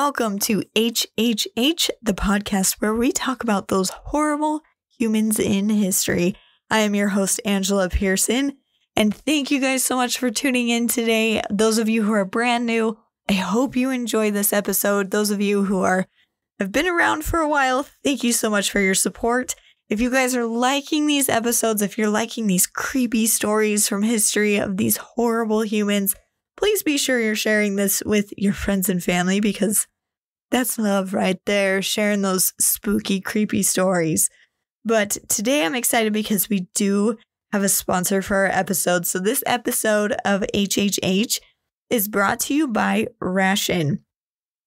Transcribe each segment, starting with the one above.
welcome to HHH, the podcast where we talk about those horrible humans in history. I am your host, Angela Pearson, and thank you guys so much for tuning in today. Those of you who are brand new, I hope you enjoy this episode. Those of you who have been around for a while, thank you so much for your support. If you guys are liking these episodes, if you're liking these creepy stories from history of these horrible humans, please be sure you're sharing this with your friends and family because that's love right there, sharing those spooky, creepy stories. But today I'm excited because we do have a sponsor for our episode. So this episode of HHH is brought to you by Ration.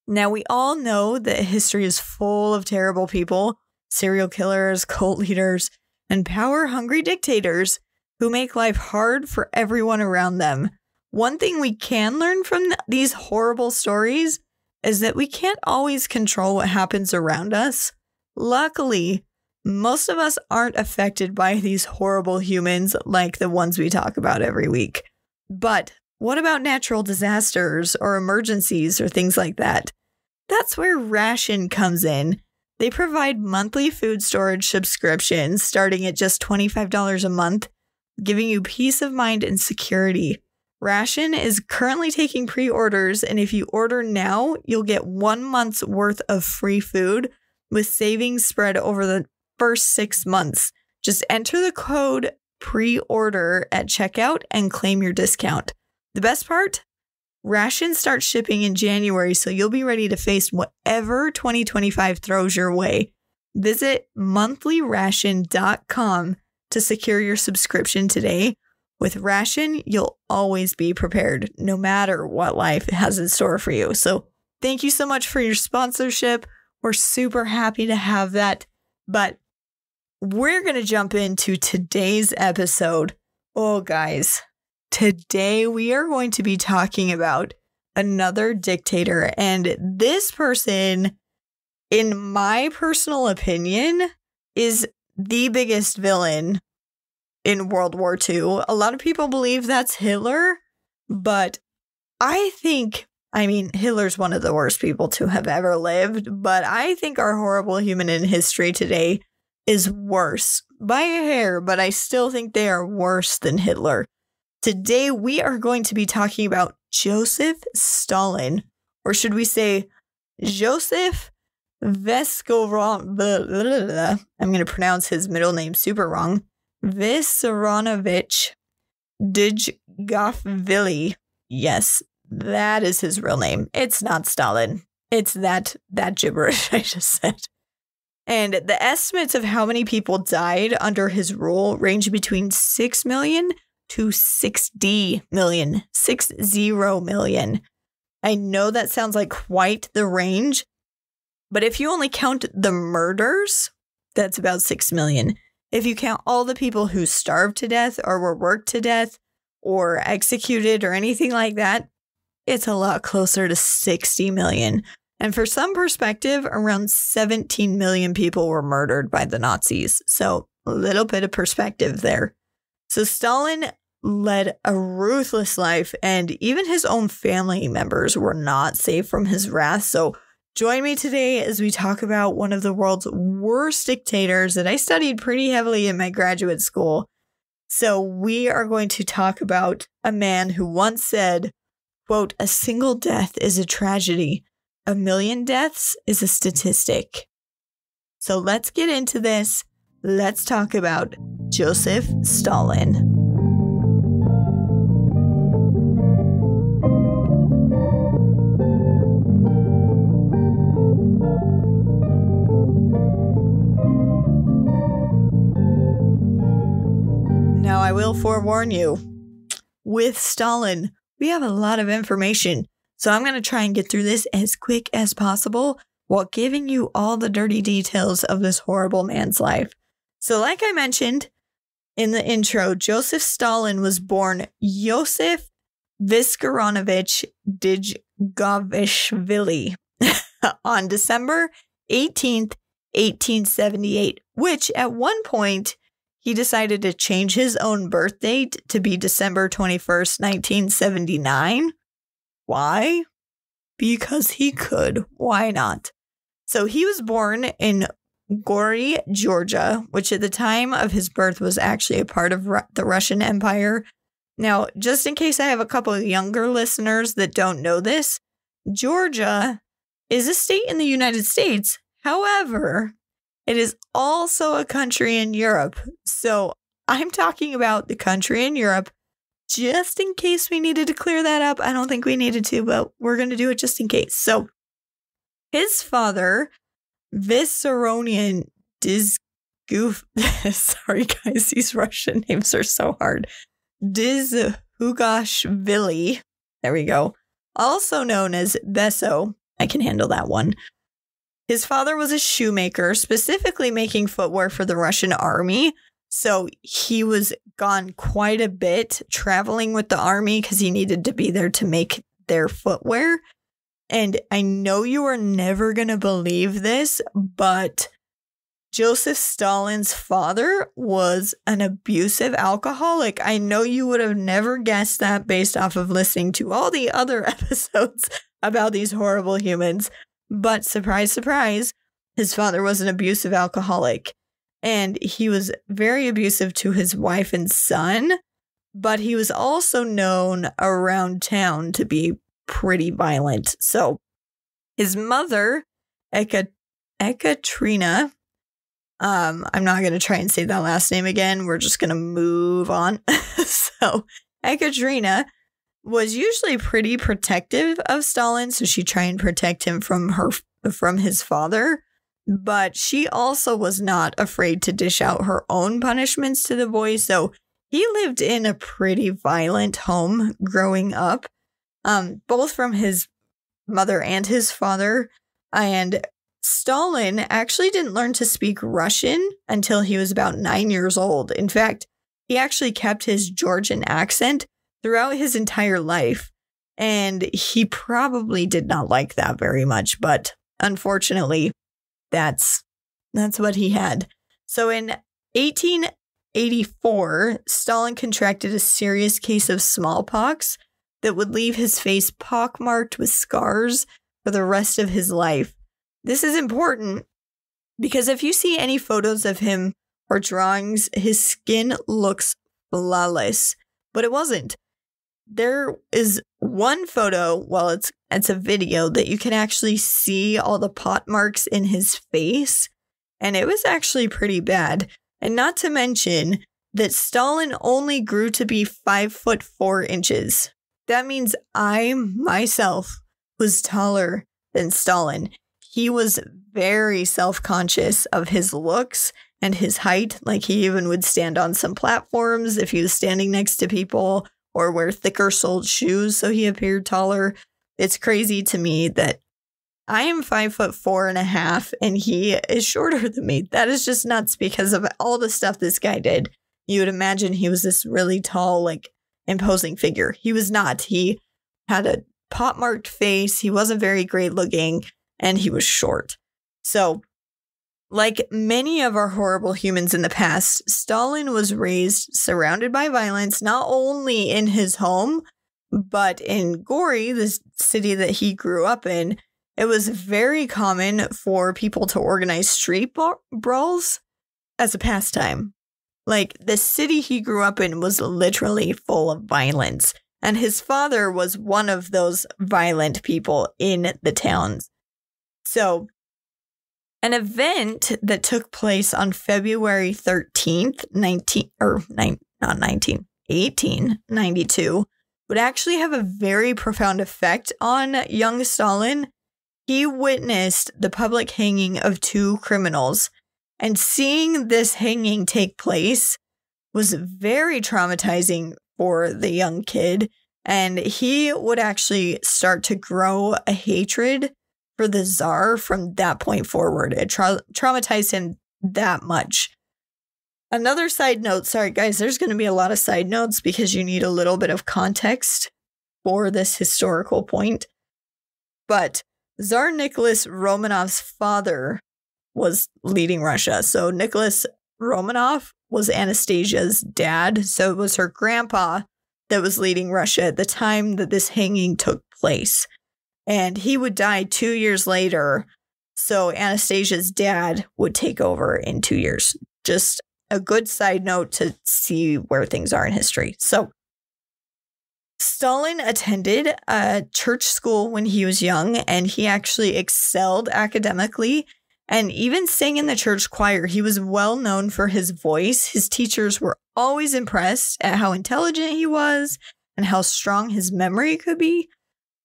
Now, we all know that history is full of terrible people, serial killers, cult leaders, and power-hungry dictators who make life hard for everyone around them. One thing we can learn from these horrible stories is that we can't always control what happens around us. Luckily, most of us aren't affected by these horrible humans like the ones we talk about every week. But what about natural disasters or emergencies or things like that? That's where Ration comes in. They provide monthly food storage subscriptions starting at just $25 a month, giving you peace of mind and security. Ration is currently taking pre-orders, and if you order now, you'll get 1 month's worth of free food with savings spread over the first 6 months. Just enter the code pre-order at checkout and claim your discount. The best part? Ration starts shipping in January, so you'll be ready to face whatever 2025 throws your way. Visit monthlyration.com to secure your subscription today. With Ration, you'll always be prepared, no matter what life has in store for you. So thank you so much for your sponsorship. We're super happy to have that. But we're going to jump into today's episode. Oh, guys, today we are going to be talking about another dictator. And this person, in my personal opinion, is the biggest villain in World War II. A lot of people believe that's Hitler, but Hitler's one of the worst people to have ever lived, but I think our horrible human in history today is worse by a hair, but I still think they are worse than Hitler. Today, we are going to be talking about Joseph Stalin, or should we say Joseph Vissarionovich. I'm going to pronounce his middle name super wrong. Vissarionovich Djigavili. Yes, that is his real name. It's not Stalin. It's that gibberish I just said. And the estimates of how many people died under his rule range between 6 million to 60 million. 60 million. I know that sounds like quite the range, but if you only count the murders, that's about 6 million. If you count all the people who starved to death or were worked to death or executed or anything like that, it's a lot closer to 60 million. And for some perspective, around 17 million people were murdered by the Nazis. So a little bit of perspective there. So Stalin led a ruthless life, and even his own family members were not safe from his wrath. So join me today as we talk about one of the world's worst dictators that I studied pretty heavily in my graduate school. So we are going to talk about a man who once said, quote, "A single death is a tragedy. 1 million deaths is a statistic." So let's get into this. Let's talk about Joseph Stalin. Now, I will forewarn you, with Stalin, we have a lot of information, so I'm going to try and get through this as quick as possible while giving you all the dirty details of this horrible man's life. So like I mentioned in the intro, Joseph Stalin was born Joseph Vissarionovich Djigavili on December 18th, 1878, which at one point he decided to change his own birth date to be December 21st, 1979. Why? because he could. Why not? So he was born in Gori, Georgia, which at the time of his birth was actually a part of the Russian Empire. Now, just in case I have a couple of younger listeners that don't know this, Georgia is a state in the United States. However, it is also a country in Europe. So I'm talking about the country in Europe just in case we needed to clear that up. I don't think we needed to, but we're going to do it just in case. So his father, Vissaronian Dizgoof, sorry guys, these Russian names are so hard. Dizhugashvili, there we go, also known as Besso. I can handle that one. His father was a shoemaker, specifically making footwear for the Russian army. So he was gone quite a bit traveling with the army because he needed to be there to make their footwear. And I know you are never going to believe this, but Joseph Stalin's father was an abusive alcoholic. I know you would have never guessed that based off of listening to all the other episodes about these horrible humans. But surprise, surprise, his father was an abusive alcoholic. And he was very abusive to his wife and son. But he was also known around town to be pretty violent. So his mother, Ekaterina, I'm not going to try and say that last name again. We're just going to move on. So Ekaterina was usually pretty protective of Stalin, so she tried and protect him from his father. But she also was not afraid to dish out her own punishments to the boy. So he lived in a pretty violent home growing up, both from his mother and his father. And Stalin actually didn't learn to speak Russian until he was about 9 years old. In fact, he actually kept his Georgian accent throughout his entire life. And he probably did not like that very much. But unfortunately, that's what he had. So in 1884, Stalin contracted a serious case of smallpox that would leave his face pockmarked with scars for the rest of his life. This is important because if you see any photos of him or drawings, his skin looks flawless, but it wasn't. There is one photo, well, it's a video that you can actually see all the pot marks in his face, and it was actually pretty bad. And not to mention that Stalin only grew to be 5'4". That means I myself was taller than Stalin. He was very self-conscious of his looks and his height. Like he even would stand on some platforms if he was standing next to people, or wear thicker-soled shoes so he appeared taller. It's crazy to me that I am 5'4.5" and he is shorter than me. That is just nuts because of all the stuff this guy did. You would imagine he was this really tall, like, imposing figure. He was not. He had a pot-marked face. He wasn't very great looking, and he was short. So, like many of our horrible humans in the past, Stalin was raised surrounded by violence, not only in his home, but in Gori, the city that he grew up in. It was very common for people to organize street brawls as a pastime. Like, the city he grew up in was literally full of violence, and his father was one of those violent people in the towns. So, an event that took place on February 13th, 1892 would actually have a very profound effect on young Stalin. He witnessed the public hanging of two criminals, and seeing this hanging take place was very traumatizing for the young kid, and he would actually start to grow a hatred for the Tsar from that point forward. It traumatized him that much. Another side note, sorry guys, there's going to be a lot of side notes because you need a little bit of context for this historical point. But Tsar Nicholas Romanov's father was leading Russia. So Nicholas Romanov was Anastasia's dad. So it was her grandpa that was leading Russia at the time that this hanging took place. and he would die 2 years later. So Anastasia's dad would take over in 2 years. Just a good side note to see where things are in history. So Stalin attended a church school when he was young, and he actually excelled academically and even sang in the church choir. He was well known for his voice. His teachers were always impressed at how intelligent he was and how strong his memory could be.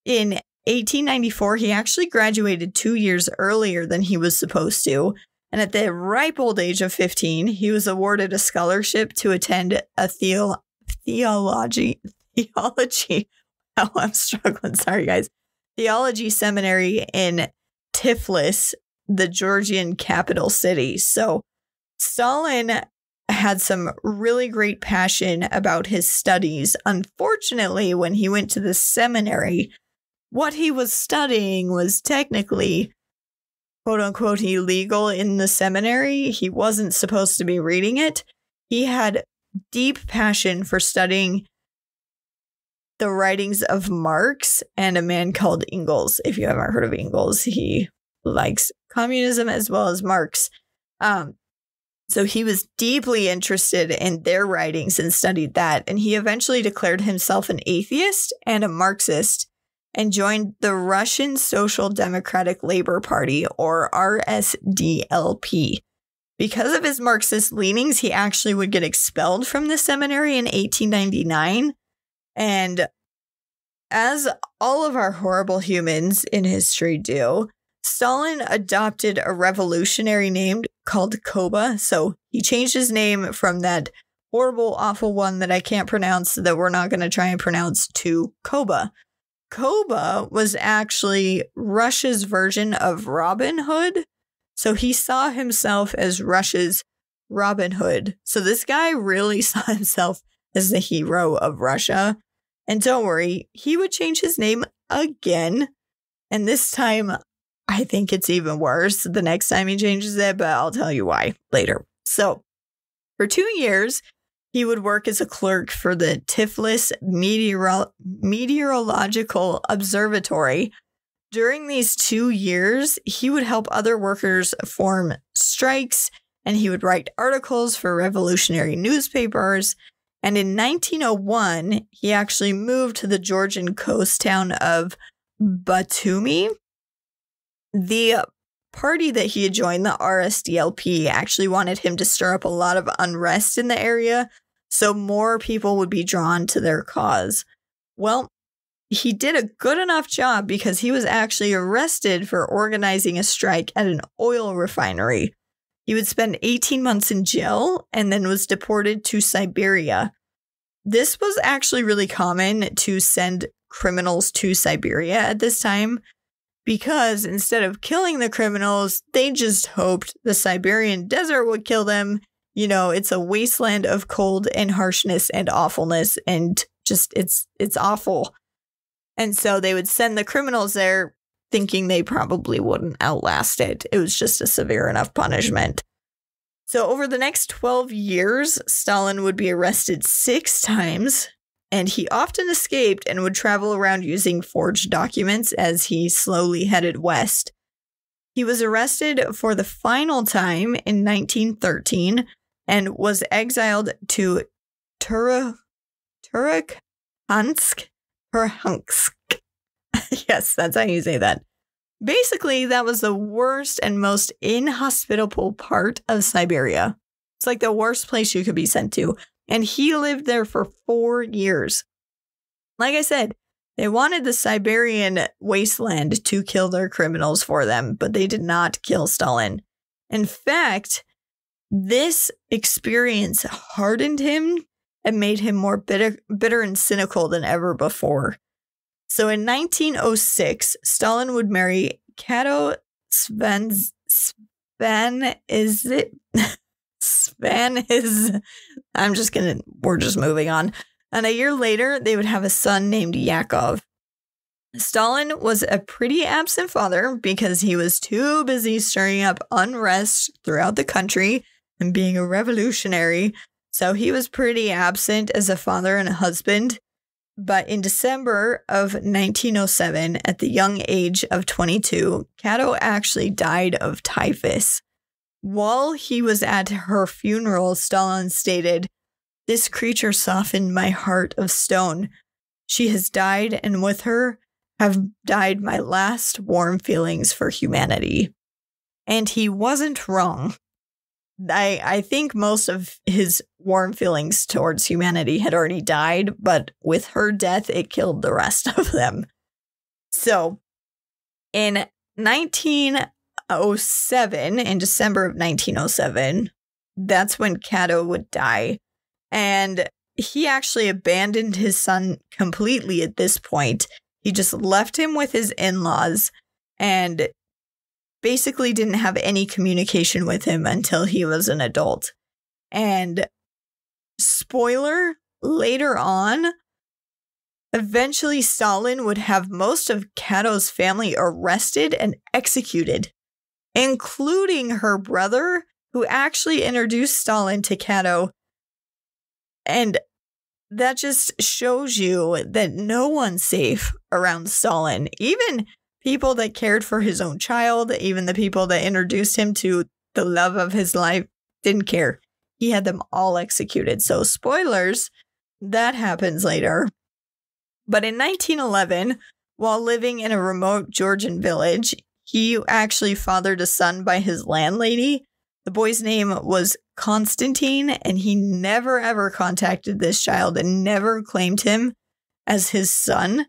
In 1894, he actually graduated 2 years earlier than he was supposed to. And at the ripe old age of 15, he was awarded a scholarship to attend a theology. Oh, I'm struggling. Sorry, guys. Theology seminary in Tiflis, the Georgian capital city. So Stalin had some really great passion about his studies. Unfortunately, when he went to the seminary, what he was studying was technically, quote unquote, illegal in the seminary. He wasn't supposed to be reading it. He had deep passion for studying the writings of Marx and a man called Engels. If you haven't heard of Engels, he likes communism as well as Marx. So he was deeply interested in their writings and studied that. And he eventually declared himself an atheist and a Marxist and joined the Russian Social Democratic Labor Party, or RSDLP. Because of his Marxist leanings, he actually would get expelled from the seminary in 1899. And as all of our horrible humans in history do, Stalin adopted a revolutionary name called Koba. So he changed his name from that horrible, awful one that I can't pronounce, that we're not going to try and pronounce, to Koba. Koba was actually Russia's version of Robin Hood. So he saw himself as Russia's Robin Hood. So this guy really saw himself as the hero of Russia. And don't worry, he would change his name again. And this time, I think it's even worse the next time he changes it, but I'll tell you why later. So for 2 years, he would work as a clerk for the Tiflis Meteorological Observatory. During these 2 years, he would help other workers form strikes, and he would write articles for revolutionary newspapers. And in 1901, he actually moved to the Georgian coast town of Batumi. The party that he had joined, the RSDLP, actually wanted him to stir up a lot of unrest in the area, so more people would be drawn to their cause. Well, he did a good enough job because he was actually arrested for organizing a strike at an oil refinery. He would spend 18 months in jail and then was deported to Siberia. This was actually really common to send criminals to Siberia at this time, because instead of killing the criminals, they just hoped the Siberian desert would kill them. You know, it's a wasteland of cold and harshness and awfulness, and just it's awful. And so they would send the criminals there thinking they probably wouldn't outlast it. It was just a severe enough punishment. So over the next 12 years, Stalin would be arrested 6 times, and he often escaped and would travel around using forged documents as he slowly headed west. He was arrested for the final time in 1913 and was exiled to Turkhansk. Yes, that's how you say that. Basically, that was the worst and most inhospitable part of Siberia. It's like the worst place you could be sent to. And he lived there for 4 years. Like I said, they wanted the Siberian wasteland to kill their criminals for them, but they did not kill Stalin. In fact, this experience hardened him and made him more bitter and cynical than ever before. So in 1906, Stalin would marry Kato we're just moving on. And a year later, they would have a son named Yakov. Stalin was a pretty absent father because he was too busy stirring up unrest throughout the country and being a revolutionary. So he was pretty absent as a father and a husband. But in December of 1907, at the young age of 22, Cato actually died of typhus. While he was at her funeral, Stalin stated, "This creature softened my heart of stone. She has died, and with her have died my last warm feelings for humanity." And he wasn't wrong. I think most of his warm feelings towards humanity had already died, but with her death, it killed the rest of them. So, in 1907, in December of 1907, that's when Cato would die. And he actually abandoned his son completely at this point. He just left him with his in-laws and basically didn't have any communication with him until he was an adult. And spoiler, later on, eventually Stalin would have most of Cato's family arrested and executed, including her brother, who actually introduced Stalin to Cato. And that just shows you that no one's safe around Stalin. Even people that cared for his own child, even the people that introduced him to the love of his life, didn't care. He had them all executed. So spoilers, that happens later. But in 1911, while living in a remote Georgian village, he actually fathered a son by his landlady. The boy's name was Constantine, and he never ever contacted this child and never claimed him as his son,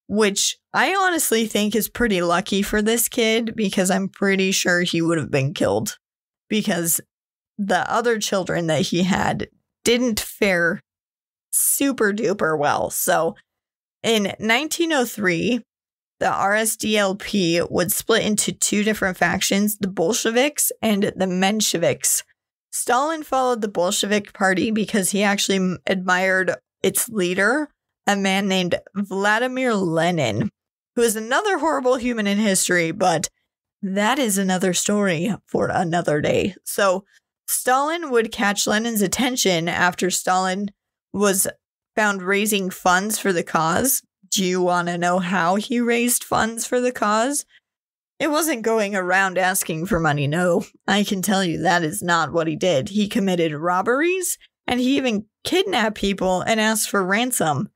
which I honestly think is pretty lucky for this kid, because I'm pretty sure he would have been killed, because the other children that he had didn't fare super duper well. So in 1903, the RSDLP would split into two different factions, the Bolsheviks and the Mensheviks. Stalin followed the Bolshevik party because he actually admired its leader, a man named Vladimir Lenin, who is another horrible human in history, but that is another story for another day. So Stalin would catch Lenin's attention after Stalin was found raising funds for the cause. Do you want to know how he raised funds for the cause? It wasn't going around asking for money, no. I can tell you that is not what he did. He committed robberies, and he even kidnapped people and asked for ransom,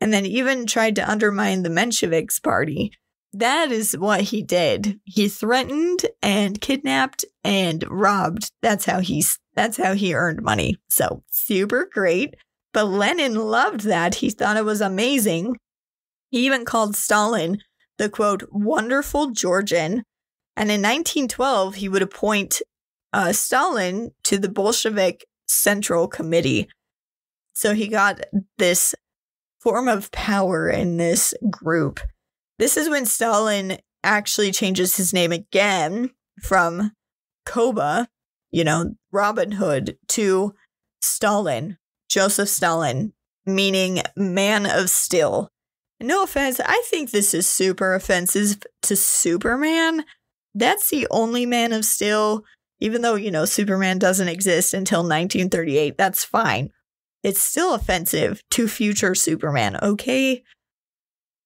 and then even tried to undermine the Mensheviks party. That is what he did. He threatened and kidnapped and robbed. That's how he earned money. So super great. But Lenin loved that. He thought it was amazing. He even called Stalin the, quote, wonderful Georgian. And in 1912, he would appoint Stalin to the Bolshevik Central Committee. So he got this form of power in this group. This is when Stalin actually changes his name again from Koba, Robin Hood, to Stalin, Joseph Stalin, meaning man of steel. No offense, I think this is super offensive to Superman. That's the only man of steel, even though, Superman doesn't exist until 1938. That's fine. It's still offensive to future Superman, okay?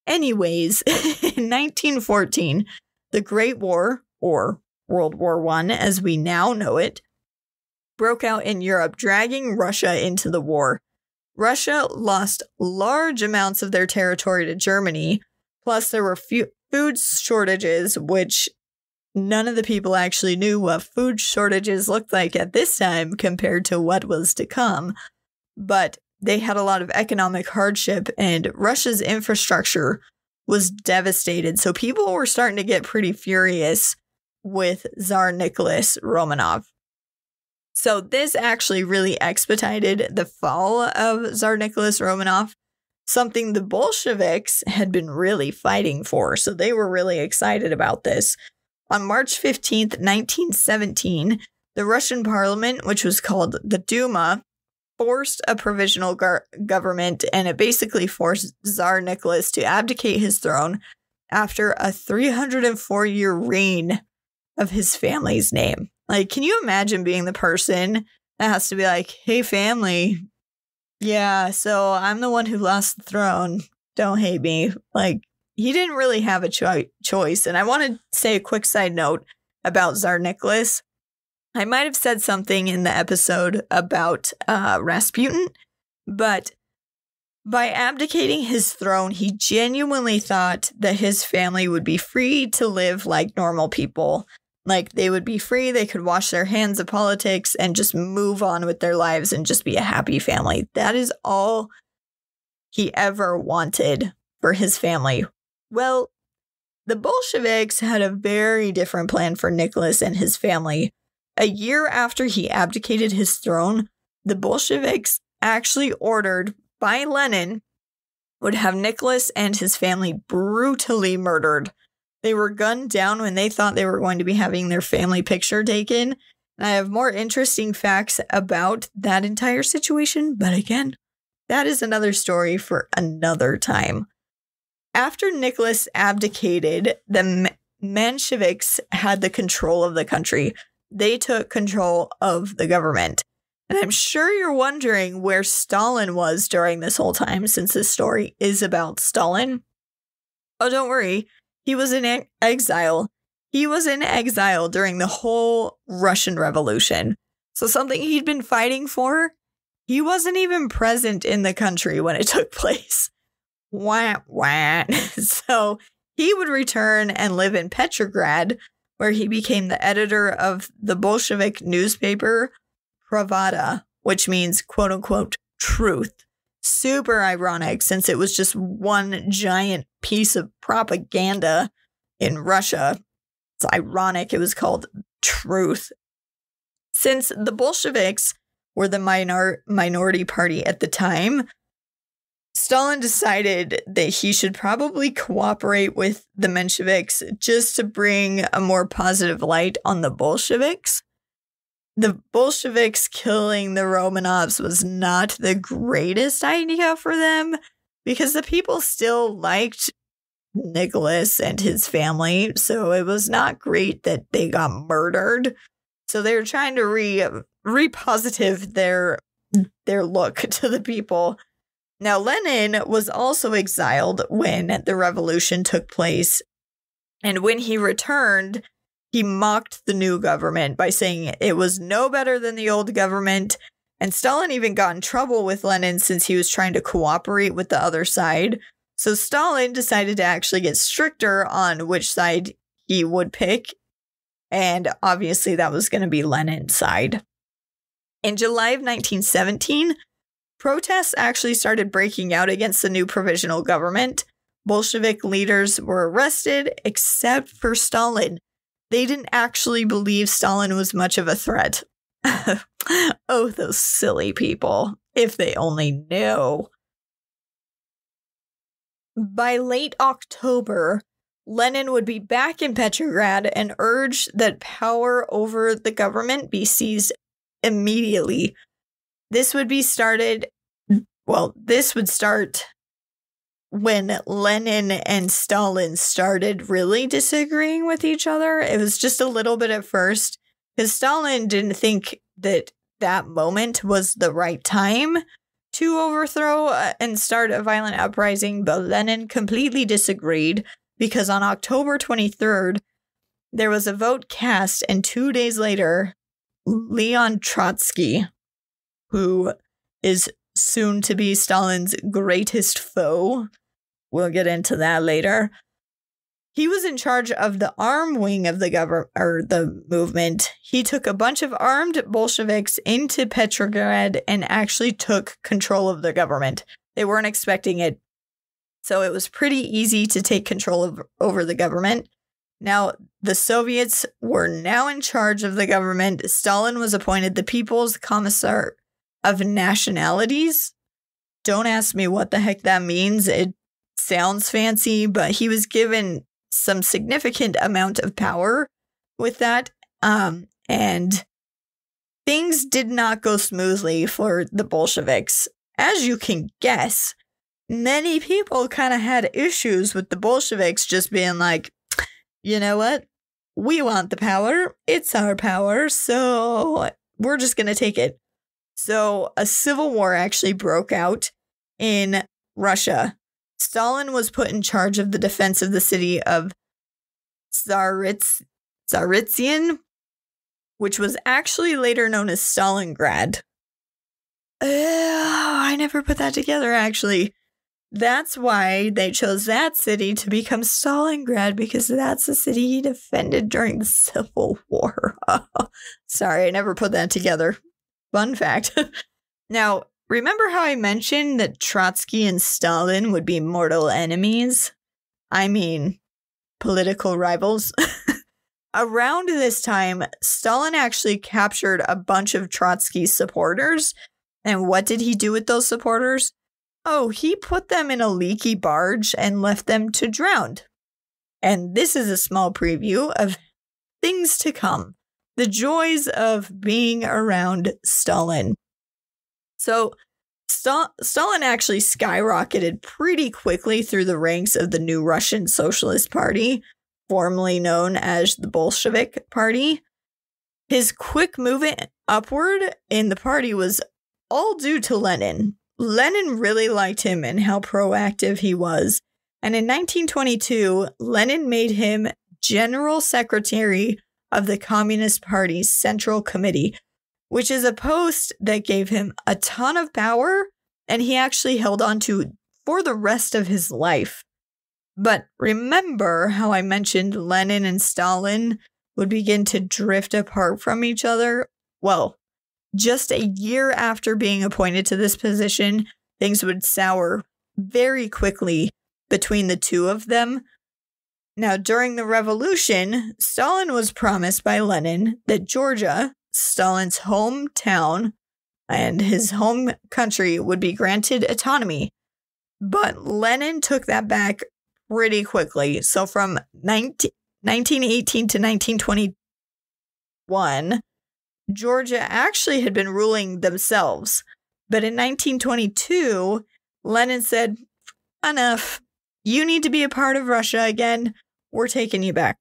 Anyways, in 1914, the Great War, or World War I as we now know it, broke out in Europe, dragging Russia into the war. Russia lost large amounts of their territory to Germany, plus there were food shortages, which none of the people actually knew what food shortages looked like at this time compared to what was to come. But they had a lot of economic hardship, and Russia's infrastructure was devastated. So people were starting to get pretty furious with Tsar Nicholas Romanov. So this actually really expedited the fall of Tsar Nicholas Romanov, something the Bolsheviks had been really fighting for. So they were really excited about this. On March 15th, 1917, the Russian parliament, which was called the Duma, forced a provisional government, and it basically forced Tsar Nicholas to abdicate his throne after a 304-year reign of his family's name. Like, can you imagine being the person that has to be like, hey, family, Yeah, so I'm the one who lost the throne. Don't hate me. Like, he didn't really have a choice. And I want to say a quick side note about Tsar Nicholas. I might have said something in the episode about Rasputin, but by abdicating his throne, he genuinely thought that his family would be free to live like normal people. Like, they would be free, they could wash their hands of politics and just move on with their lives and just be a happy family. That is all he ever wanted for his family. Well, the Bolsheviks had a very different plan for Nicholas and his family. A year after he abdicated his throne, the Bolsheviks actually ordered by Lenin would have Nicholas and his family brutally murdered. They were gunned down when they thought they were going to be having their family picture taken. And I have more interesting facts about that entire situation, but again, that is another story for another time. After Nicholas abdicated, the Mensheviks had the control of the country. They took control of the government. And I'm sure you're wondering where Stalin was during this whole time, since this story is about Stalin. Oh, don't worry. He was in exile. He was in exile during the whole Russian Revolution. So something he'd been fighting for, he wasn't even present in the country when it took place. Wah, wah. So he would return and live in Petrograd, where he became the editor of the Bolshevik newspaper Pravda, which means quote unquote truth. Super ironic, since it was just one giant piece of propaganda in Russia. It's ironic it was called truth. Since the Bolsheviks were the minority party at the time, Stalin decided that he should probably cooperate with the Mensheviks just to bring a more positive light on the Bolsheviks. The Bolsheviks killing the Romanovs was not the greatest idea for them because the people still liked Nicholas and his family, so it was not great that they got murdered. So they were trying to repositive their look to the people. Now, Lenin was also exiled when the revolution took place, and when he returned, he mocked the new government by saying it was no better than the old government, and Stalin even got in trouble with Lenin since he was trying to cooperate with the other side. So Stalin decided to actually get stricter on which side he would pick, and obviously that was going to be Lenin's side. In July of 1917, protests actually started breaking out against the new provisional government. Bolshevik leaders were arrested, except for Stalin. They didn't actually believe Stalin was much of a threat. Oh, those silly people, if they only knew. By late October, Lenin would be back in Petrograd and urge that power over the government be seized immediately. This would start when Lenin and Stalin started really disagreeing with each other. It was just a little bit at first, because Stalin didn't think that that moment was the right time to overthrow and start a violent uprising, but Lenin completely disagreed, because on October 23rd, there was a vote cast, and 2 days later, Leon Trotsky, who is soon to be Stalin's greatest foe, we'll get into that later, he was in charge of the arm wing of the the movement. He took a bunch of armed Bolsheviks into Petrograd and actually took control of the government. They weren't expecting it, so it was pretty easy to take control over the government. Now, the Soviets were now in charge of the government. Stalin was appointed the People's Commissar of Nationalities. Don't ask me what the heck that means. It sounds fancy, but he was given some significant amount of power with that. And things did not go smoothly for the Bolsheviks. As you can guess, many people kind of had issues with the Bolsheviks just being like, you know what? We want the power. It's our power. So we're just going to take it. So a civil war actually broke out in Russia. Stalin was put in charge of the defense of the city of Tsaritsyn, which was actually later known as Stalingrad. I never put that together, actually. That's why they chose that city to become Stalingrad, because that's the city he defended during the Civil War. Sorry, I never put that together. Fun fact. Now, remember how I mentioned that Trotsky and Stalin would be mortal enemies? I mean, political rivals. Around this time, Stalin actually captured a bunch of Trotsky's supporters. And what did he do with those supporters? Oh, he put them in a leaky barge and left them to drown. And this is a small preview of things to come. The joys of being around Stalin. So, Stalin actually skyrocketed pretty quickly through the ranks of the new Russian Socialist Party, formerly known as the Bolshevik Party. His quick movement upward in the party was all due to Lenin. Lenin really liked him and how proactive he was. And in 1922, Lenin made him General Secretary of the Communist Party's Central Committee, which is a post that gave him a ton of power, and he actually held on to for the rest of his life. But remember how I mentioned Lenin and Stalin would begin to drift apart from each other? Well, just a year after being appointed to this position, things would sour very quickly between the two of them. Now, during the revolution, Stalin was promised by Lenin that Georgia, Stalin's hometown and his home country, would be granted autonomy. But Lenin took that back pretty quickly. So from 1918 to 1921, Georgia actually had been ruling themselves. But in 1922, Lenin said, enough. You need to be a part of Russia again. We're taking you back.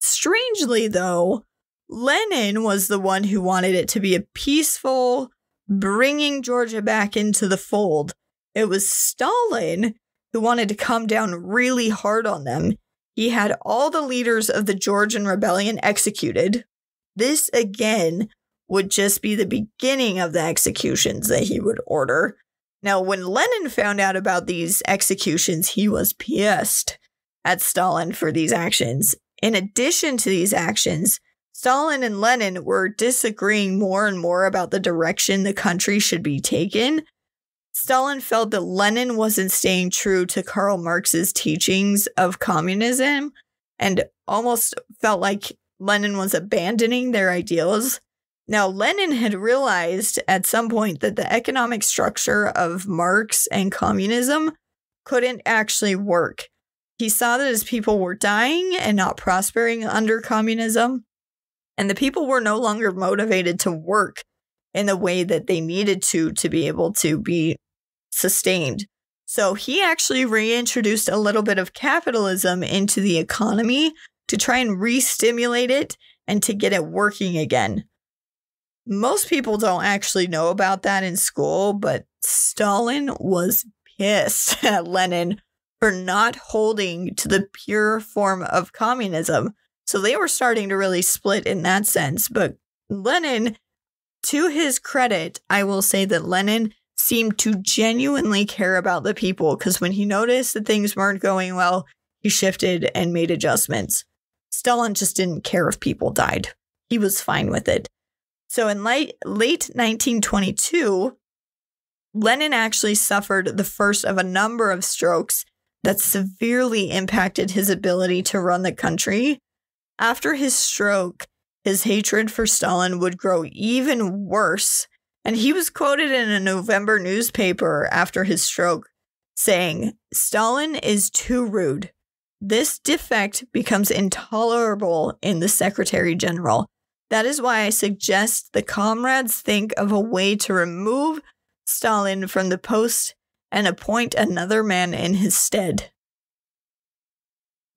Strangely, though, Lenin was the one who wanted it to be a peaceful, bringing Georgia back into the fold. It was Stalin who wanted to come down really hard on them. He had all the leaders of the Georgian rebellion executed. This, again, would just be the beginning of the executions that he would order. Now, when Lenin found out about these executions, he was pissed at Stalin for these actions. In addition to these actions, Stalin and Lenin were disagreeing more and more about the direction the country should be taken. Stalin felt that Lenin wasn't staying true to Karl Marx's teachings of communism and almost felt like Lenin was abandoning their ideals. Now, Lenin had realized at some point that the economic structure of Marx and communism couldn't actually work. He saw that his people were dying and not prospering under communism, and the people were no longer motivated to work in the way that they needed to be able to be sustained. So he actually reintroduced a little bit of capitalism into the economy to try and re-stimulate it and to get it working again. Most people don't actually know about that in school, but Stalin was pissed at Lenin for not holding to the pure form of communism. So they were starting to really split in that sense. But Lenin, to his credit, I will say that Lenin seemed to genuinely care about the people, because when he noticed that things weren't going well, he shifted and made adjustments. Stalin just didn't care if people died. He was fine with it. So in late 1922, Lenin actually suffered the first of a number of strokes that severely impacted his ability to run the country. After his stroke, his hatred for Stalin would grow even worse, and he was quoted in a November newspaper after his stroke saying, "Stalin is too rude. This defect becomes intolerable in the Secretary General. That is why I suggest the comrades think of a way to remove Stalin from the post and appoint another man in his stead."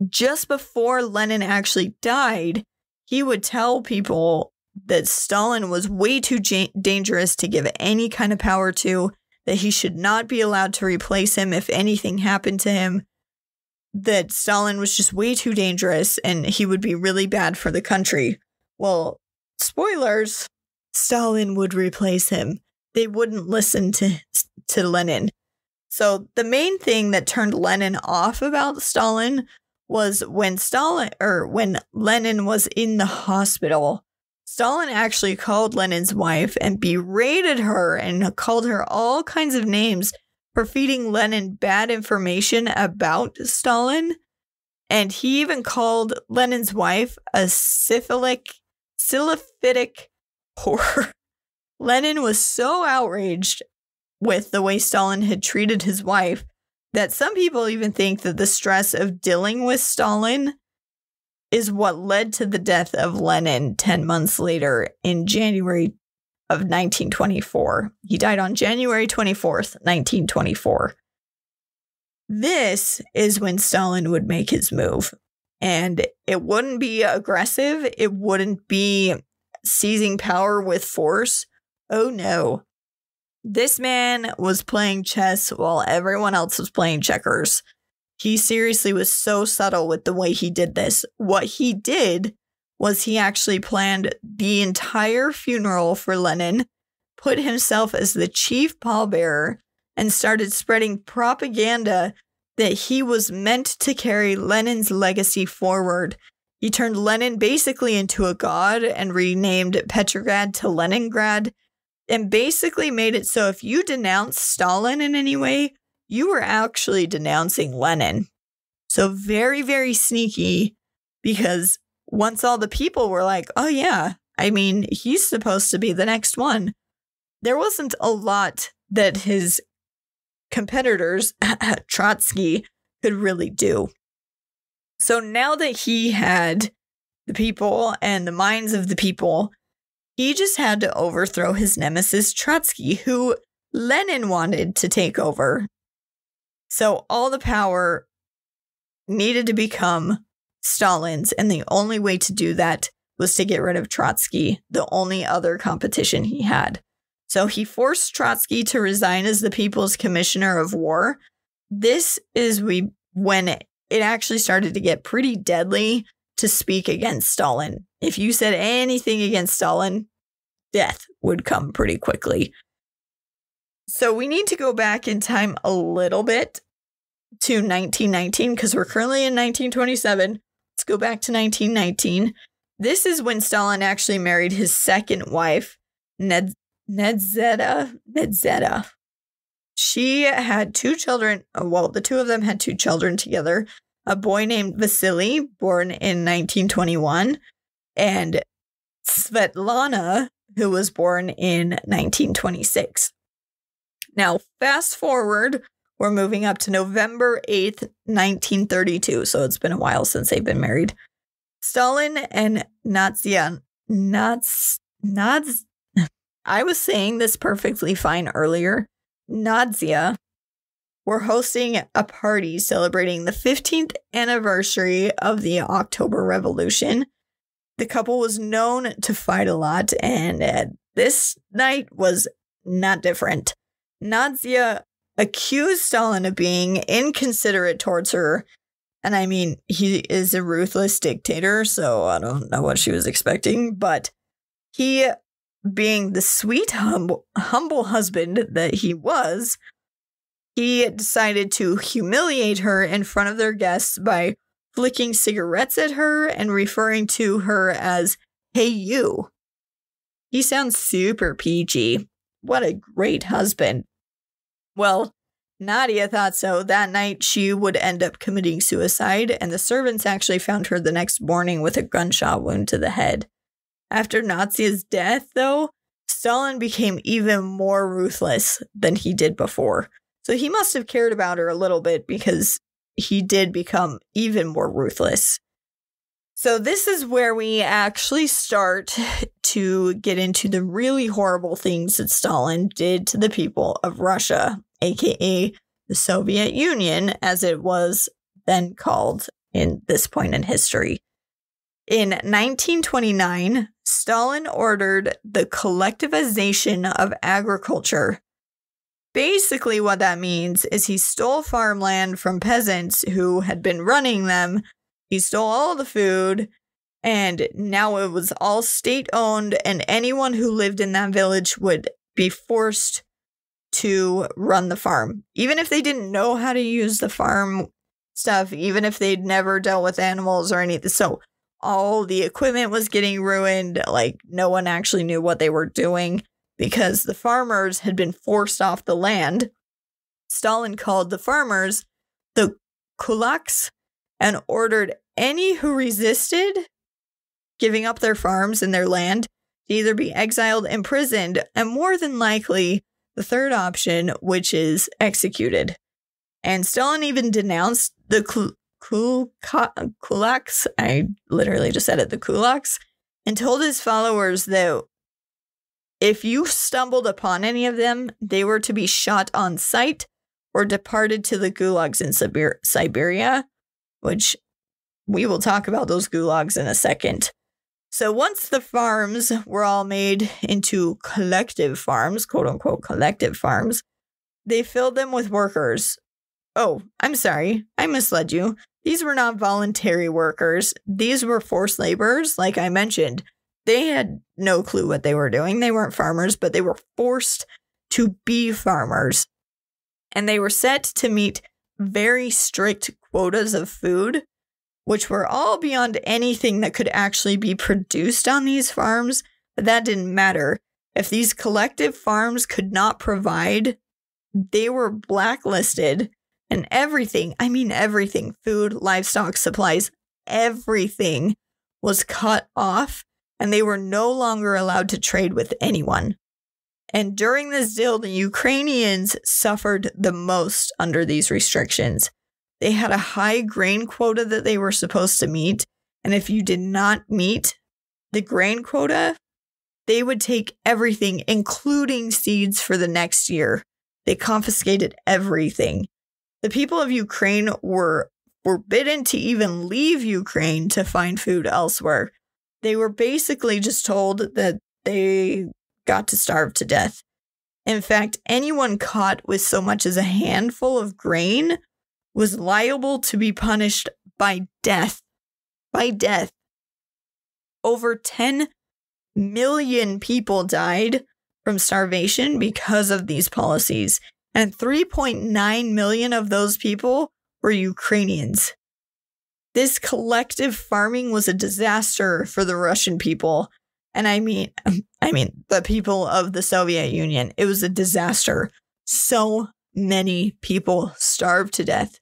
Just before Lenin actually died, he would tell people that Stalin was way too dangerous to give any kind of power to, that he should not be allowed to replace him if anything happened to him, that Stalin was just way too dangerous and he would be really bad for the country. Well, spoilers, Stalin would replace him. They wouldn't listen to Lenin. So the main thing that turned Lenin off about Stalin was when Lenin was in the hospital. Stalin actually called Lenin's wife and berated her and called her all kinds of names for feeding Lenin bad information about Stalin. And he even called Lenin's wife a syphilitic whore. Lenin was so outraged with the way Stalin had treated his wife that some people even think that the stress of dealing with Stalin is what led to the death of Lenin 10 months later in January of 1924. He died on January 24th, 1924. This is when Stalin would make his move. And it wouldn't be aggressive. It wouldn't be seizing power with force. Oh no. This man was playing chess while everyone else was playing checkers. He seriously was so subtle with the way he did this. What he did was he actually planned the entire funeral for Lenin, put himself as the chief pallbearer, and started spreading propaganda that he was meant to carry Lenin's legacy forward. He turned Lenin basically into a god and renamed Petrograd to Leningrad, and basically made it so if you denounced Stalin in any way, you were actually denouncing Lenin. So very, very sneaky, because once all the people were like, oh yeah, I mean, he's supposed to be the next one, there wasn't a lot that his competitors, Trotsky, could really do. So now that he had the people and the minds of the people, he just had to overthrow his nemesis Trotsky, who Lenin wanted to take over. So all the power needed to become Stalin's, and the only way to do that was to get rid of Trotsky, the only other competition he had. So he forced Trotsky to resign as the People's Commissioner of War. This is when it actually started to get pretty deadly to speak against Stalin. If you said anything against Stalin, death would come pretty quickly. So we need to go back in time a little bit to 1919, because we're currently in 1927. Let's go back to 1919. This is when Stalin actually married his second wife, Nedzheda. She had two children. Well, the two of them had two children together. A boy named Vasily, born in 1921, and Svetlana, who was born in 1926. Now, fast forward, we're moving up to November 8th, 1932. So it's been a while since they've been married. Stalin and Nadzia, I was saying this perfectly fine earlier. Nadzia were hosting a party celebrating the 15th anniversary of the October Revolution. The couple was known to fight a lot, and this night was not different. Nadzia accused Stalin of being inconsiderate towards her. And I mean, he is a ruthless dictator, so I don't know what she was expecting. But he, being the sweet, humble husband that he was, he decided to humiliate her in front of their guests by flicking cigarettes at her and referring to her as, hey, you. He sounds super PG. What a great husband. Well, Nadia thought so. That night, she would end up committing suicide, and the servants actually found her the next morning with a gunshot wound to the head. After Nadzia's death, though, Stalin became even more ruthless than he did before. So he must have cared about her a little bit, because he did become even more ruthless. So this is where we actually start to get into the really horrible things that Stalin did to the people of Russia, aka the Soviet Union, as it was then called in this point in history. In 1929, Stalin ordered the collectivization of agriculture. Basically, what that means is he stole farmland from peasants who had been running them. He stole all the food, and now it was all state-owned, and anyone who lived in that village would be forced to run the farm. Even if they didn't know how to use the farm stuff, even if they'd never dealt with animals or anything. So all the equipment was getting ruined. Like, no one actually knew what they were doing because the farmers had been forced off the land. Stalin called the farmers the kulaks and ordered any who resisted giving up their farms and their land to either be exiled, imprisoned, and more than likely the third option, which is executed. And Stalin even denounced the kulaks, I literally just said it, the kulaks, and told his followers that if you stumbled upon any of them, they were to be shot on sight or departed to the gulags in Siberia, which we will talk about those gulags in a second. So once the farms were all made into collective farms, quote unquote collective farms, they filled them with workers. Oh, I'm sorry, I misled you. These were not voluntary workers. These were forced laborers, like I mentioned. They had no clue what they were doing. They weren't farmers, but they were forced to be farmers. And they were set to meet very strict quotas of food, which were all beyond anything that could actually be produced on these farms. But that didn't matter. If these collective farms could not provide, they were blacklisted. And everything, I mean everything, food, livestock, supplies, everything was cut off, and they were no longer allowed to trade with anyone. And during this deal, the Ukrainians suffered the most under these restrictions. They had a high grain quota that they were supposed to meet, and if you did not meet the grain quota, they would take everything, including seeds for the next year. They confiscated everything. The people of Ukraine were forbidden to even leave Ukraine to find food elsewhere. They were basically just told that they got to starve to death. In fact, anyone caught with so much as a handful of grain was liable to be punished by death. By death. Over 10 million people died from starvation because of these policies. And 3.9 million of those people were Ukrainians. This collective farming was a disaster for the Russian people. And I mean the people of the Soviet Union. It was a disaster. So many people starved to death.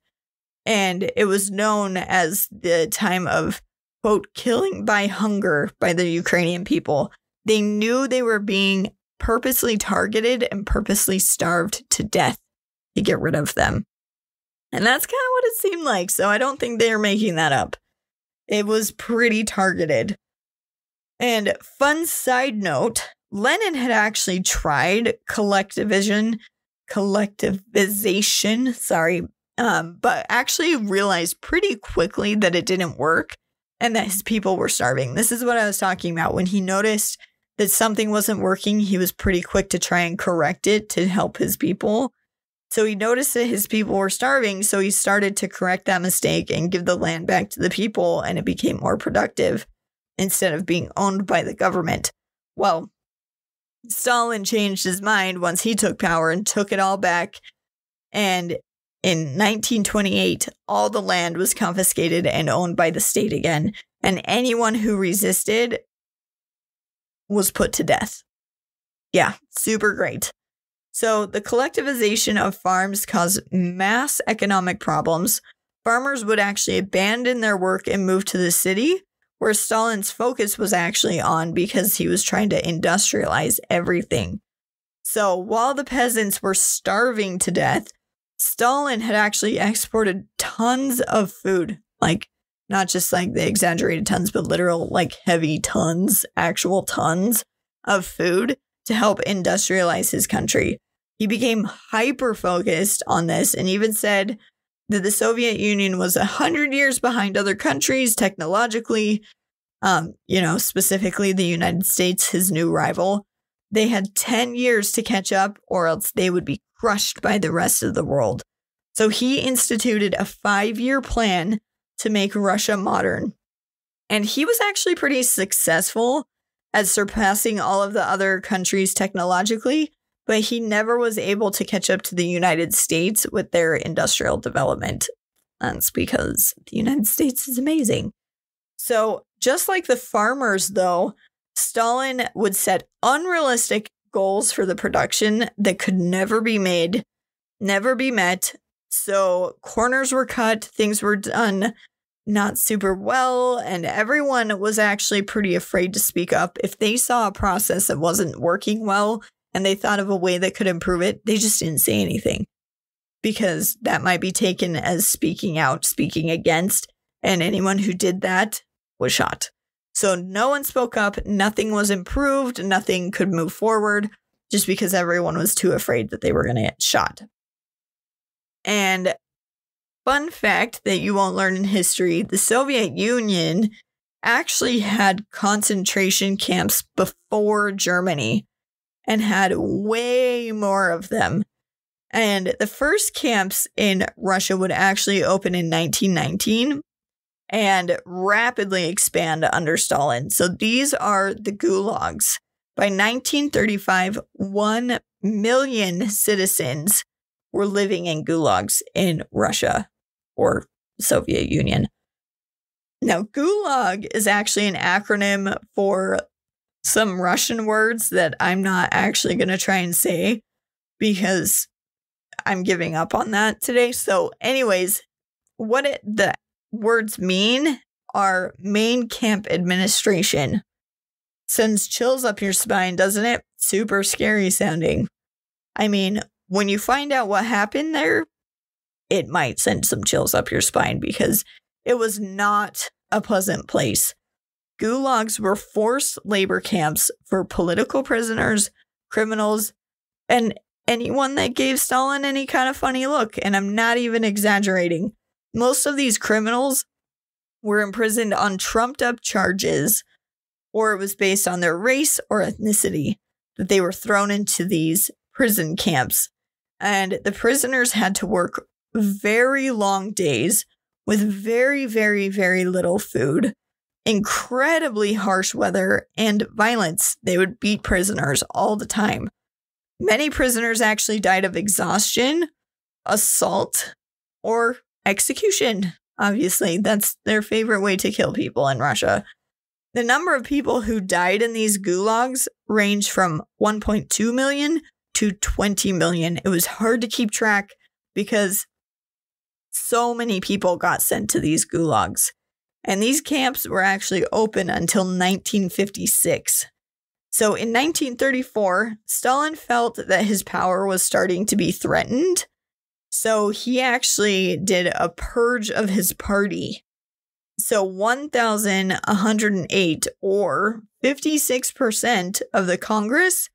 And it was known as the time of, quote, killing by hunger by the Ukrainian people. They knew they were being purposely targeted and purposely starved to death to get rid of them. And that's kind of what it seemed like. So I don't think they're making that up. It was pretty targeted. And fun side note, Lenin had actually tried collectivization, but actually realized pretty quickly that it didn't work and that his people were starving. This is what I was talking about. When he noticed that something wasn't working, he was pretty quick to try and correct it to help his people. So he noticed that his people were starving, so he started to correct that mistake and give the land back to the people, and it became more productive instead of being owned by the government. Well, Stalin changed his mind once he took power and took it all back, and in 1928, all the land was confiscated and owned by the state again, and anyone who resisted was put to death. Yeah, super great. So the collectivization of farms caused mass economic problems. Farmers would actually abandon their work and move to the city, where Stalin's focus was actually on because he was trying to industrialize everything. So while the peasants were starving to death, Stalin had actually exported tons of food, like not just like the exaggerated tons, but literal like heavy tons, actual tons of food to help industrialize his country. He became hyper-focused on this and even said that the Soviet Union was 100 years behind other countries technologically, specifically the United States, his new rival. They had 10 years to catch up, or else they would be crushed by the rest of the world. So he instituted a 5-year plan to make Russia modern. And he was actually pretty successful at surpassing all of the other countries technologically, but he never was able to catch up to the United States with their industrial development. That's because the United States is amazing. So just like the farmers, though, Stalin would set unrealistic goals for the production that could never be made, never be met. So corners were cut, things were done not super well, and everyone was actually pretty afraid to speak up. If they saw a process that wasn't working well and they thought of a way that could improve it, they just didn't say anything, because that might be taken as speaking out, speaking against, and anyone who did that was shot. So no one spoke up, nothing was improved, nothing could move forward, just because everyone was too afraid that they were going to get shot. And fun fact that you won't learn in history, the Soviet Union actually had concentration camps before Germany and had way more of them. And the first camps in Russia would actually open in 1919 and rapidly expand under Stalin. So these are the gulags. By 1935, 1 million citizens were living in gulags in Russia or Soviet Union. Now, gulag is actually an acronym for some Russian words that I'm not actually going to try and say because I'm giving up on that today. So anyways, the words mean are main camp administration. Sends chills up your spine, doesn't it? Super scary sounding. I mean, when you find out what happened there, it might send some chills up your spine because it was not a pleasant place. Gulags were forced labor camps for political prisoners, criminals, and anyone that gave Stalin any kind of funny look. And I'm not even exaggerating. Most of these criminals were imprisoned on trumped-up charges, or it was based on their race or ethnicity that they were thrown into these prison camps. And the prisoners had to work very long days with very, very, very little food, incredibly harsh weather, and violence. They would beat prisoners all the time. Many prisoners actually died of exhaustion, assault, or execution. Obviously, that's their favorite way to kill people in Russia. The number of people who died in these gulags ranged from 1.2 million to 20 million. It was hard to keep track because so many people got sent to these gulags. And these camps were actually open until 1956. So in 1934, Stalin felt that his power was starting to be threatened. So he actually did a purge of his party. So 1,108, or 56% of the Congress,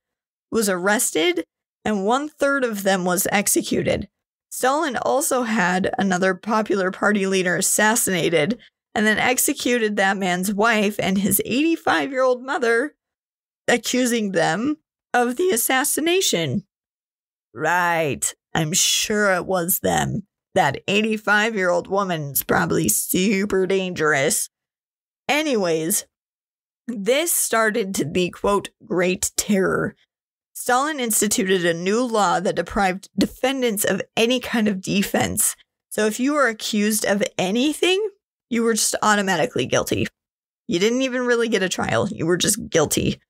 was arrested, and 1/3 of them was executed. Stalin also had another popular party leader assassinated, and then executed that man's wife and his 85-year-old mother, accusing them of the assassination. Right, I'm sure it was them. That 85-year-old woman's probably super dangerous. Anyways, this started to be, quote, Great Terror. Stalin instituted a new law that deprived defendants of any kind of defense. So if you were accused of anything, you were just automatically guilty. You didn't even really get a trial. You were just guilty.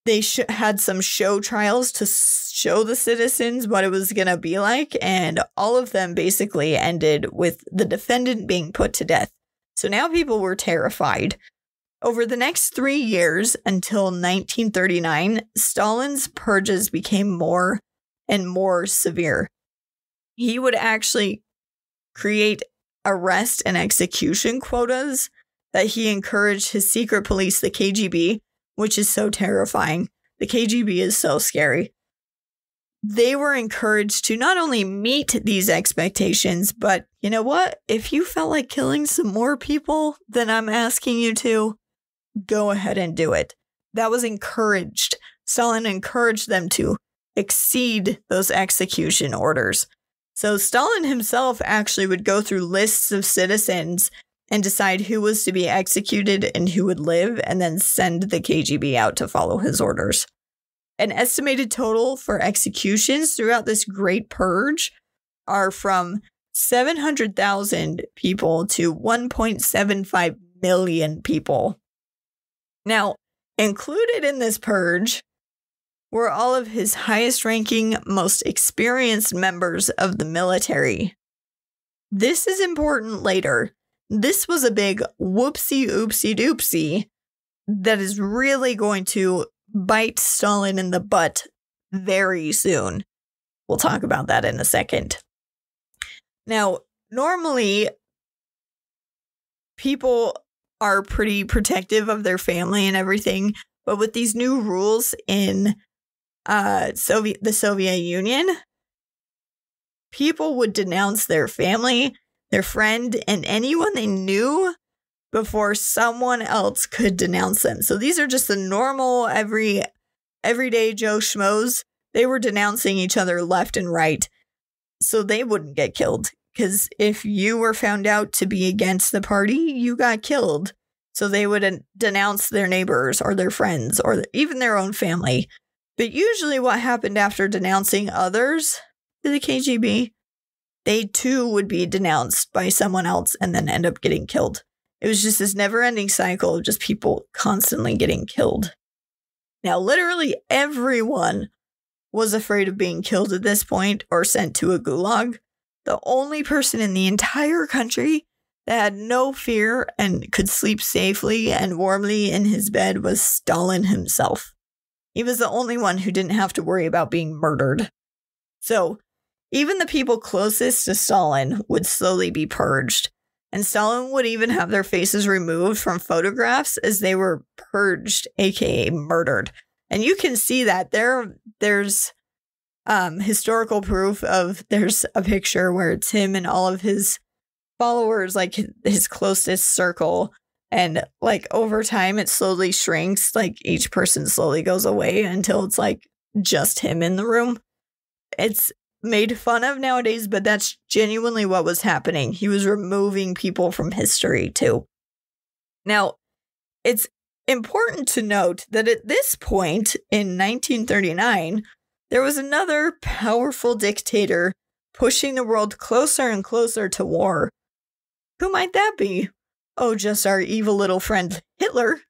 They had some show trials to show the citizens what it was going to be like, and all of them basically ended with the defendant being put to death. So now people were terrified. Over the next 3 years, until 1939, Stalin's purges became more and more severe. He would actually create arrest and execution quotas that he encouraged his secret police, the KGB, which is so terrifying. The KGB is so scary. They were encouraged to not only meet these expectations, but you know what? If you felt like killing some more people than I'm asking you to, go ahead and do it. That was encouraged. Stalin encouraged them to exceed those execution orders. So Stalin himself actually would go through lists of citizens and decide who was to be executed and who would live, and then send the KGB out to follow his orders. An estimated total for executions throughout this Great Purge are from 700,000 people to 1.75 million people. Now, included in this purge were all of his highest-ranking, most experienced members of the military. This is important later. This was a big whoopsie-oopsie-doopsie that is really going to bite Stalin in the butt very soon. We'll talk about that in a second. Now, normally, people are pretty protective of their family and everything, but with these new rules in the Soviet Union, people would denounce their family, their friend, and anyone they knew before someone else could denounce them. So these are just the normal, everyday Joe Schmoes. They were denouncing each other left and right so they wouldn't get killed. Because if you were found out to be against the party, you got killed. So they would denounce their neighbors or their friends or even their own family. But usually what happened after denouncing others to the KGB, they too would be denounced by someone else and then end up getting killed. It was just this never-ending cycle of just people constantly getting killed. Now, literally everyone was afraid of being killed at this point or sent to a gulag. The only person in the entire country that had no fear and could sleep safely and warmly in his bed was Stalin himself. He was the only one who didn't have to worry about being murdered. So, even the people closest to Stalin would slowly be purged. And Stalin would even have their faces removed from photographs as they were purged, aka murdered. And you can see that there's historical proof of, there's a picture where it's him and all of his followers, like his closest circle. And like over time, it slowly shrinks, like each person slowly goes away until it's like just him in the room. It's made fun of nowadays, but that's genuinely what was happening. He was removing people from history too. Now, it's important to note that at this point in 1939, there was another powerful dictator pushing the world closer and closer to war. Who might that be? Oh, just our evil little friend Hitler.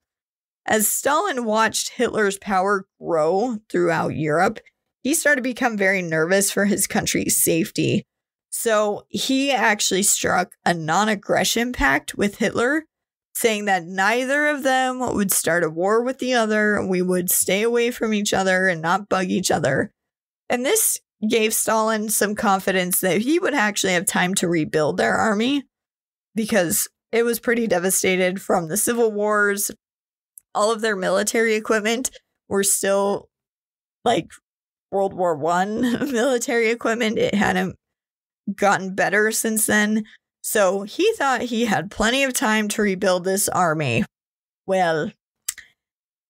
As Stalin watched Hitler's power grow throughout Europe, he started to become very nervous for his country's safety. So he actually struck a non-aggression pact with Hitler, saying that neither of them would start a war with the other. We would stay away from each other and not bug each other. And this gave Stalin some confidence that he would actually have time to rebuild their army, because it was pretty devastated from the civil wars. All of their military equipment were still like World War I military equipment. It hadn't gotten better since then. So he thought he had plenty of time to rebuild this army. Well,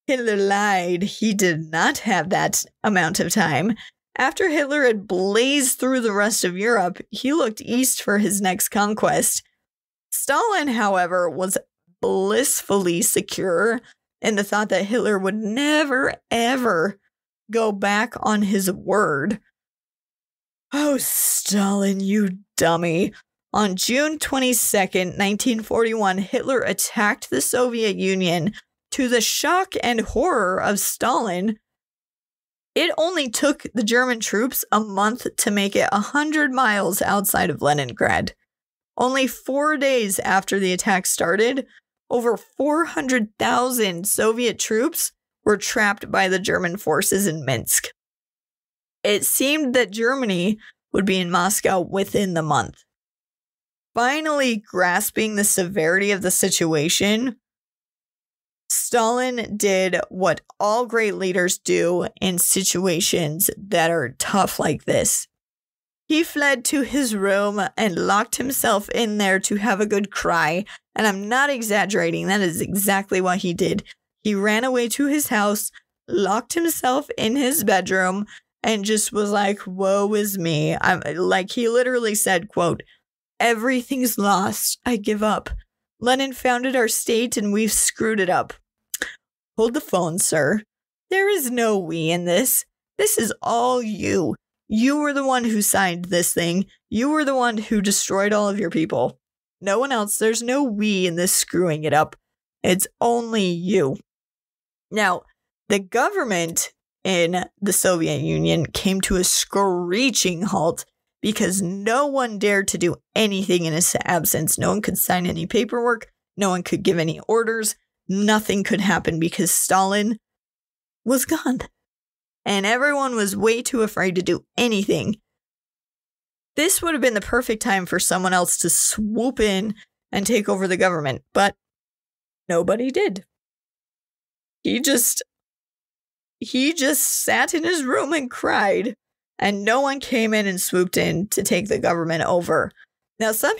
Hitler lied. He did not have that amount of time. After Hitler had blazed through the rest of Europe, he looked east for his next conquest. Stalin, however, was blissfully secure in the thought that Hitler would never, ever go back on his word. Oh, Stalin, you dummy. On June 22nd, 1941, Hitler attacked the Soviet Union. To the shock and horror of Stalin, it only took the German troops a month to make it 100 miles outside of Leningrad. Only 4 days after the attack started, over 400,000 Soviet troops were trapped by the German forces in Minsk. It seemed that Germany would be in Moscow within the month. Finally grasping the severity of the situation, Stalin did what all great leaders do in situations that are tough like this. He fled to his room and locked himself in there to have a good cry And I'm not exaggerating. That is exactly what he did. He ran away to his house, locked himself in his bedroom, and just was like, woe is me. He literally said, quote, everything's lost. I give up. Lenin founded our state and we've screwed it up. Hold the phone, sir. There is no we in this. This is all you. You were the one who signed this thing. You were the one who destroyed all of your people. No one else. There's no we in this screwing it up. It's only you. Now, the government in the Soviet Union came to a screeching halt because no one dared to do anything in his absence. No one could sign any paperwork. No one could give any orders. Nothing could happen because Stalin was gone. And everyone was way too afraid to do anything. This would have been the perfect time for someone else to swoop in and take over the government, but nobody did. He just sat in his room and cried, and no one came in and swooped in to take the government over. Now, some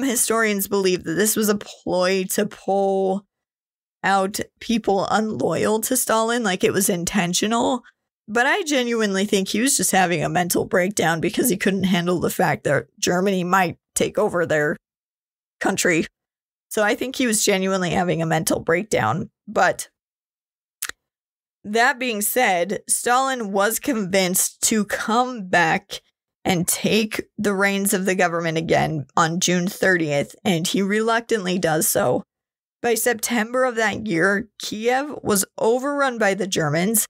historians believe that this was a ploy to pull out people unloyal to Stalin, like it was intentional. But I genuinely think he was just having a mental breakdown because he couldn't handle the fact that Germany might take over their country. So I think he was genuinely having a mental breakdown. But that being said, Stalin was convinced to come back and take the reins of the government again on June 30th, and he reluctantly does so. By September of that year, Kiev was overrun by the Germans,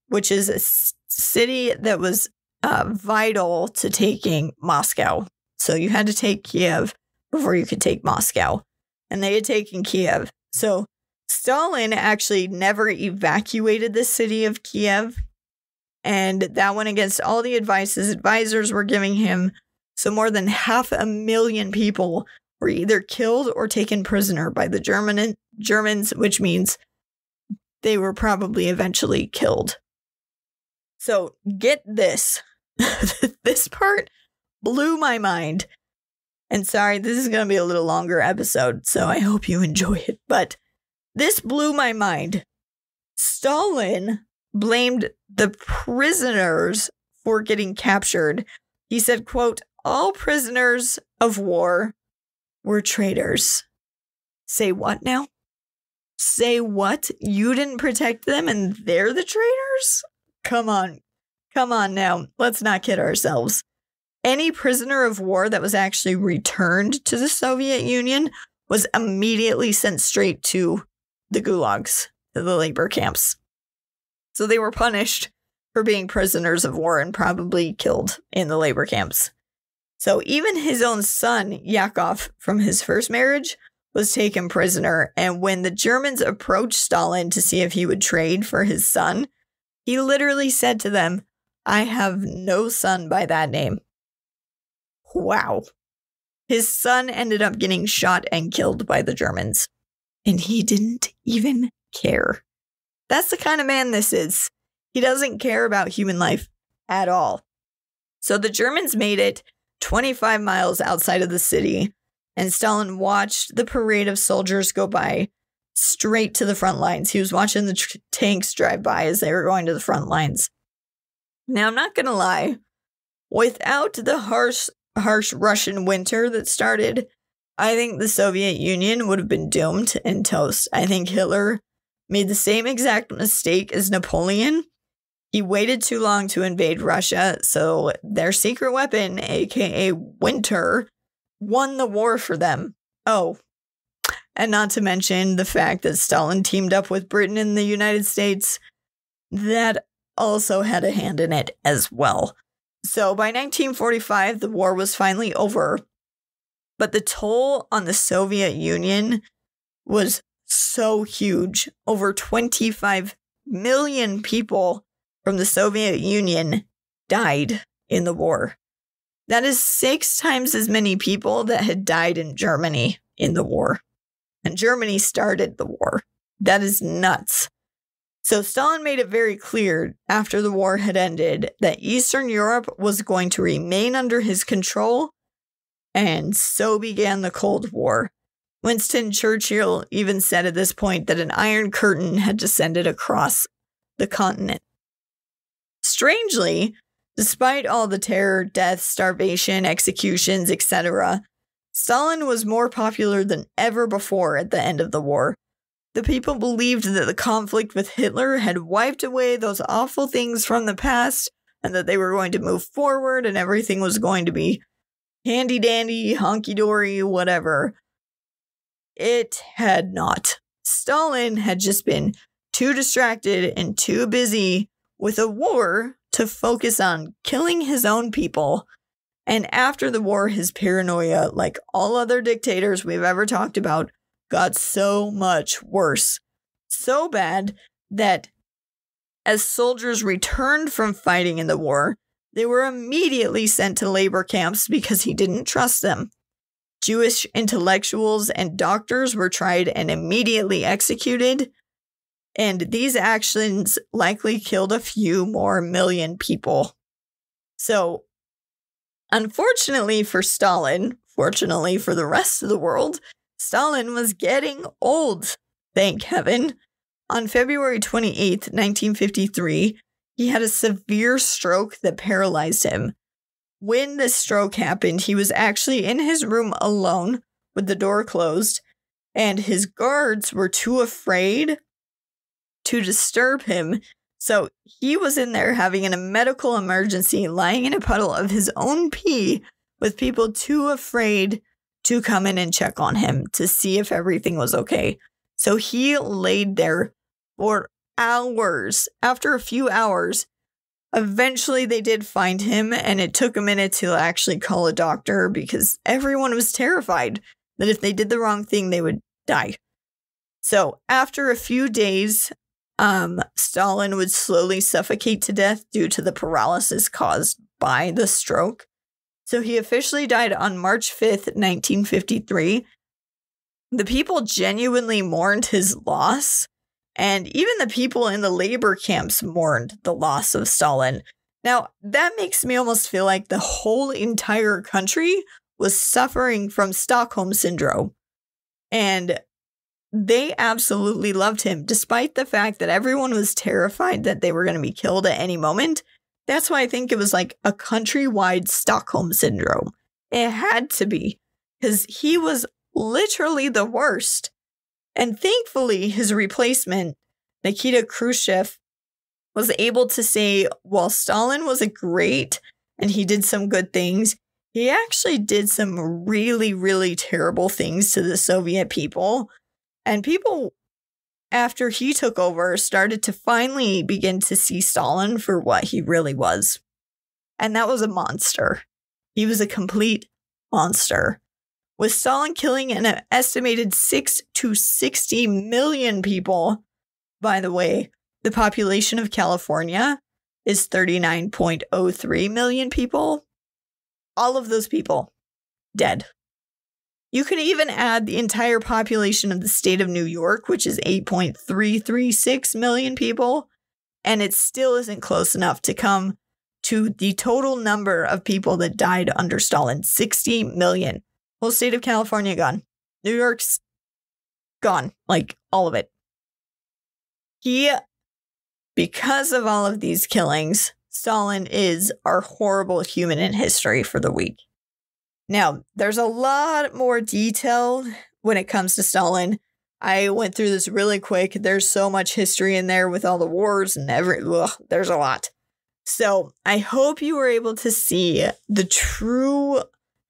which is a city that was vital to taking Moscow. So you had to take Kiev before you could take Moscow. And they had taken Kiev. So Stalin actually never evacuated the city of Kiev. And that went against all the advice his advisors were giving him. So more than 500,000 people were either killed or taken prisoner by the Germans, which means they were probably eventually killed. So get this. This part blew my mind. And sorry, this is going to be a little longer episode, so I hope you enjoy it. But this blew my mind. Stalin blamed the prisoners for getting captured. He said, quote, all prisoners of war were traitors. Say what now? Say what? You didn't protect them and they're the traitors? Come on. Come on now. Let's not kid ourselves. Any prisoner of war that was actually returned to the Soviet Union was immediately sent straight to the gulags, to the labor camps. So they were punished for being prisoners of war and probably killed in the labor camps. So even his own son, Yakov, from his first marriage, was taken prisoner. And when the Germans approached Stalin to see if he would trade for his son, he literally said to them, I have no son by that name. Wow. His son ended up getting shot and killed by the Germans. And he didn't even care. That's the kind of man this is. He doesn't care about human life at all. So the Germans made it 25 miles outside of the city, and Stalin watched the parade of soldiers go by straight to the front lines. He was watching the tanks drive by as they were going to the front lines. Now, I'm not going to lie. Without the harsh Russian winter that started, I think the Soviet Union would have been doomed and toast. I think Hitler made the same exact mistake as Napoleon. He waited too long to invade Russia, so their secret weapon, aka winter, won the war for them. Oh, and not to mention the fact that Stalin teamed up with Britain and the United States. That also had a hand in it as well. So by 1945, the war was finally over. But the toll on the Soviet Union was so huge. Over 25 million people from the Soviet Union died in the war. That is 6 times as many people that had died in Germany in the war. And Germany started the war. That is nuts. So Stalin made it very clear after the war had ended that Eastern Europe was going to remain under his control, and so began the Cold War. Winston Churchill even said at this point that an iron curtain had descended across the continent. Strangely, despite all the terror, death, starvation, executions, etc., Stalin was more popular than ever before at the end of the war. The people believed that the conflict with Hitler had wiped away those awful things from the past and that they were going to move forward and everything was going to be handy-dandy, honky-dory, whatever. It had not. Stalin had just been too distracted and too busy with a war to focus on killing his own people. And after the war, his paranoia, like all other dictators we've ever talked about, got so much worse. So bad that as soldiers returned from fighting in the war, they were immediately sent to labor camps because he didn't trust them. Jewish intellectuals and doctors were tried and immediately executed, and these actions likely killed a few more million people. So, unfortunately for Stalin, fortunately for the rest of the world, Stalin was getting old, thank heaven. On February 28th, 1953, he had a severe stroke that paralyzed him. When this stroke happened, he was actually in his room alone with the door closed, and his guards were too afraid to disturb him. So he was in there having a medical emergency, lying in a puddle of his own pee with people too afraid to come in and check on him to see if everything was okay. So he laid there for hours. After a few hours, eventually they did find him, and it took a minute to actually call a doctor because everyone was terrified that if they did the wrong thing, they would die. So after a few days, Stalin would slowly suffocate to death due to the paralysis caused by the stroke. So he officially died on March 5th, 1953. The people genuinely mourned his loss, and even the people in the labor camps mourned the loss of Stalin. Now, that makes me almost feel like the whole entire country was suffering from Stockholm Syndrome. And they absolutely loved him, despite the fact that everyone was terrified that they were going to be killed at any moment. That's why I think it was like a countrywide Stockholm Syndrome. It had to be, because he was literally the worst. And thankfully, his replacement, Nikita Khrushchev, was able to say, while Stalin was a great and he did some good things, he actually did some really, really terrible things to the Soviet people. And people, after he took over, started to finally begin to see Stalin for what he really was. And that was a monster. He was a complete monster. With Stalin killing an estimated 6 to 60 million people, by the way, the population of California is 39.03 million people. All of those people dead. You could even add the entire population of the state of New York, which is 8.336 million people, and it still isn't close enough to come to the total number of people that died under Stalin. 60 million. Whole state of California gone. New York's gone. Like, all of it. Because of all of these killings, Stalin is our horrible human in history for the week. Now, there's a lot more detail when it comes to Stalin. I went through this really quick. There's so much history in there with all the wars and there's a lot. So I hope you were able to see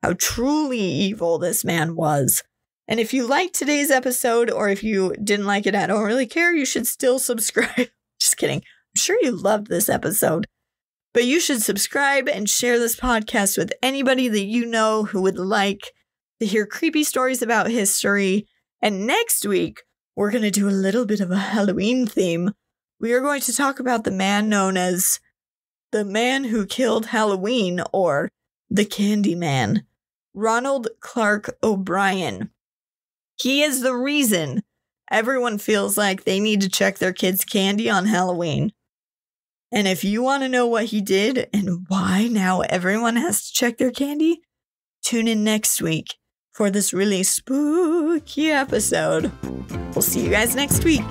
how truly evil this man was. And if you liked today's episode, or if you didn't like it, I don't really care. You should still subscribe. Just kidding. I'm sure you loved this episode. But you should subscribe and share this podcast with anybody that you know who would like to hear creepy stories about history. And next week, we're going to do a little bit of a Halloween theme. We are going to talk about the man known as the man who killed Halloween, or the Candyman, Ronald Clark O'Brien. He is the reason everyone feels like they need to check their kids' candy on Halloween. And if you want to know what he did and why now everyone has to check their candy, tune in next week for this really spooky episode. We'll see you guys next week.